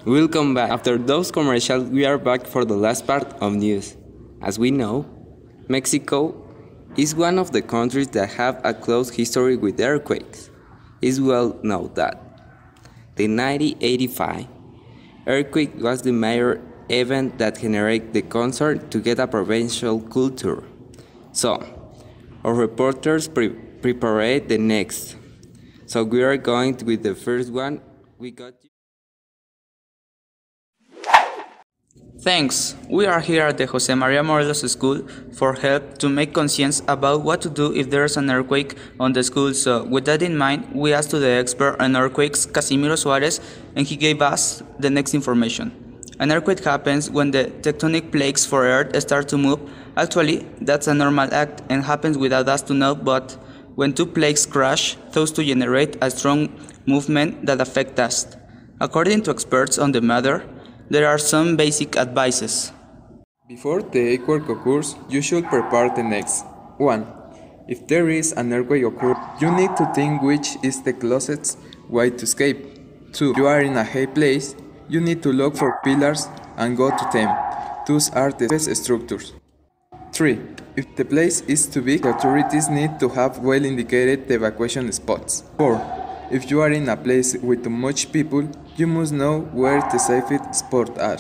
Welcome back. After those commercials, we are back for the last part of news. As we know, Mexico is one of the countries that have a close history with earthquakes. It's well known that the 1985 earthquake was the major event that generated the concern to get a provincial culture. So, our reporters prepared the next. So we are going with the first one. We got you. Thanks. We are here at the Jose Maria Morelos School for help to make conscience about what to do if there is an earthquake on the school. So with that in mind, we asked to the expert on earthquakes, Casimiro Suarez, and he gave us the next information. An earthquake happens when the tectonic plates for Earth start to move. Actually, that's a normal act and happens without us to know, but when two plates crash, those two generate a strong movement that affects us. According to experts on the matter, there are some basic advices. Before the earthquake occurs, you should prepare the next. 1. If there is an earthquake occur, you need to think which is the closest way to escape. 2. If you are in a high place, you need to look for pillars and go to them. Those are the best structures. 3. If the place is too big, the authorities need to have well indicated the evacuation spots. 4. If you are in a place with too much people, you must know where the safest spots are.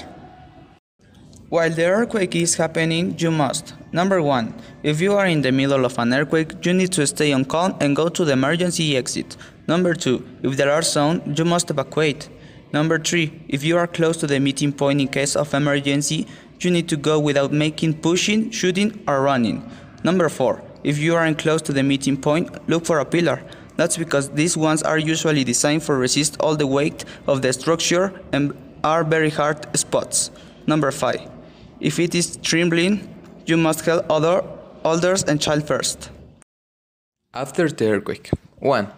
While the earthquake is happening, you must. Number 1. If you are in the middle of an earthquake, you need to stay on calm and go to the emergency exit. Number 2. If there are sound, you must evacuate. Number 3. If you are close to the meeting point in case of emergency, you need to go without making pushing, shooting, or running. Number 4. If you aren't close to the meeting point, look for a pillar. That's because these ones are usually designed for resist all the weight of the structure and are very hard spots. Number 5. If it is trembling, you must help others and child first. After the earthquake. 1.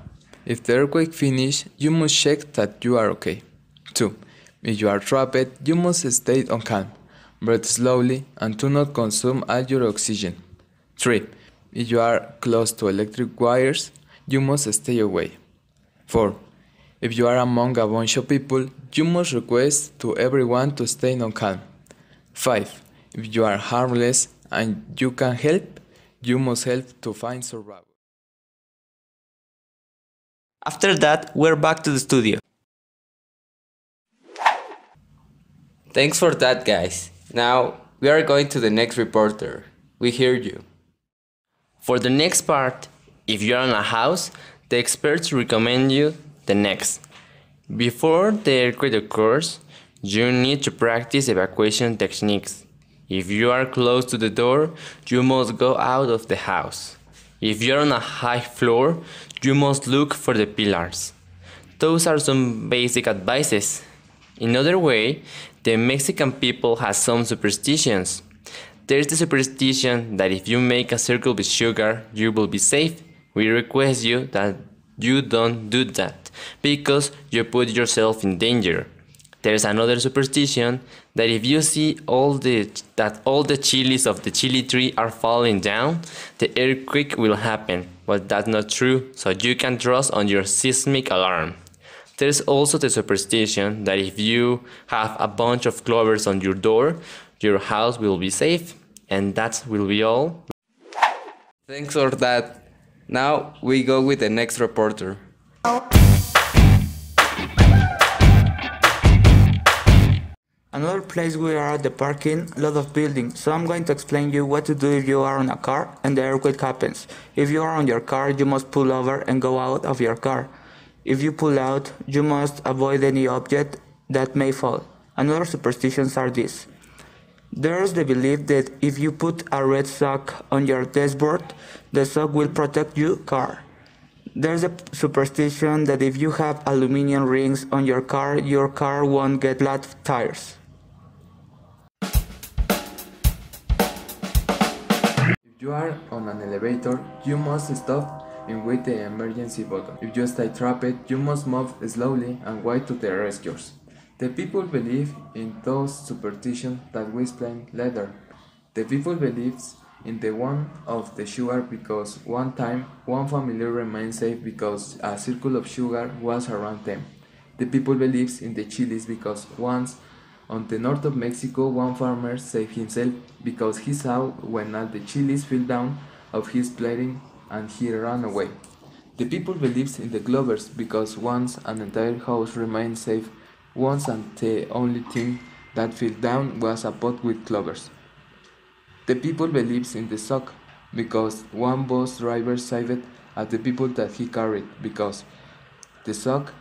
If the earthquake finishes, you must check that you are okay. 2. If you are trapped, you must stay on calm. Breathe slowly and do not consume all your oxygen. 3. If you are close to electric wires, you must stay away. 4. If you are among a bunch of people, you must request to everyone to stay on calm. 5. If you are harmless and you can help, you must help to find survivors. After that, we're back to the studio. Thanks for that, guys. Now, we are going to the next reporter. We hear you. For the next part, if you are in a house, the experts recommend you the next. Before the earthquake occurs, you need to practice evacuation techniques. If you are close to the door, you must go out of the house. If you are on a high floor, you must look for the pillars. Those are some basic advices. In other way, the Mexican people has some superstitions. There's the superstition that if you make a circle with sugar, you will be safe. We request you that you don't do that, because you put yourself in danger. There's another superstition that if you see all the chilies of the chili tree are falling down, the earthquake will happen. But that's not true, so you can trust on your seismic alarm. There's also the superstition that if you have a bunch of clovers on your door, your house will be safe. And that will be all. Thanks for that. Now we go with the next reporter. Another place we are at the parking lot of buildings, so I'm going to explain you what to do if you are on a car and the earthquake happens. If you are on your car, you must pull over and go out of your car. If you pull out, you must avoid any object that may fall. Another superstitions are these. There's the belief that if you put a red sock on your dashboard, the sock will protect your car. There's a superstition that if you have aluminum rings on your car won't get flat tires. If you are on an elevator, you must stop and wait the emergency button. If you stay trapped, you must move slowly and wait to the rescuers. The people believe in those superstitions that we explained later. The people believes in the one of the sugar because one time one family remained safe because a circle of sugar was around them. The people believes in the chilies because once on the north of Mexico, one farmer saved himself because he saw when all the chilies fell down of his planting and he ran away. The people believes in the glovers because once an entire house remained safe once and the only thing that fell down was a pot with clovers. The people believes in the sock because one bus driver saved at the people that he carried because the sock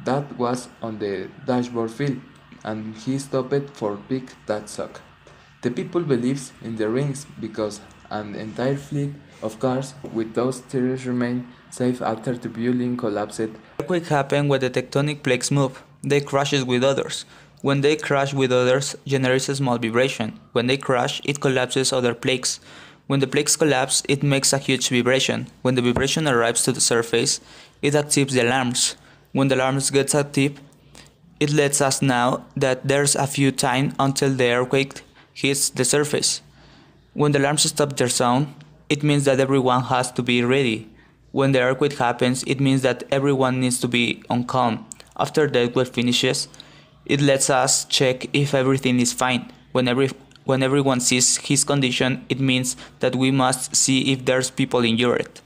that was on the dashboard fell and he stopped for pick that sock. The people believes in the rings because an entire fleet of cars with those tires remained safe after the building collapsed. Earthquake happen when the tectonic plates move. They crashes with others. When they crash with others, generates a small vibration. When they crash, it collapses other plates. When the plates collapse, it makes a huge vibration. When the vibration arrives to the surface, it activates the alarms. When the alarms gets active, it lets us know that there's a few time until the earthquake hits the surface. When the alarms stop their sound, it means that everyone has to be ready. When the earthquake happens, it means that everyone needs to be on calm. After the earthquake finishes, it lets us check if everything is fine. When everyone sees his condition, it means that we must see if there's people injured.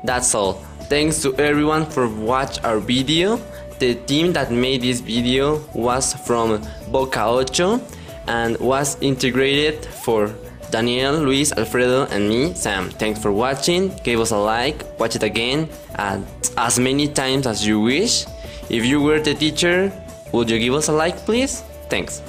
That's all. Thanks to everyone for watching our video. The team that made this video was from Boca Ocho and was integrated for Daniel, Luis, Alfredo, and me, Sam. Thanks for watching. Give us a like, watch it again, as many times as you wish. If you were the teacher, would you give us a like, please? Thanks.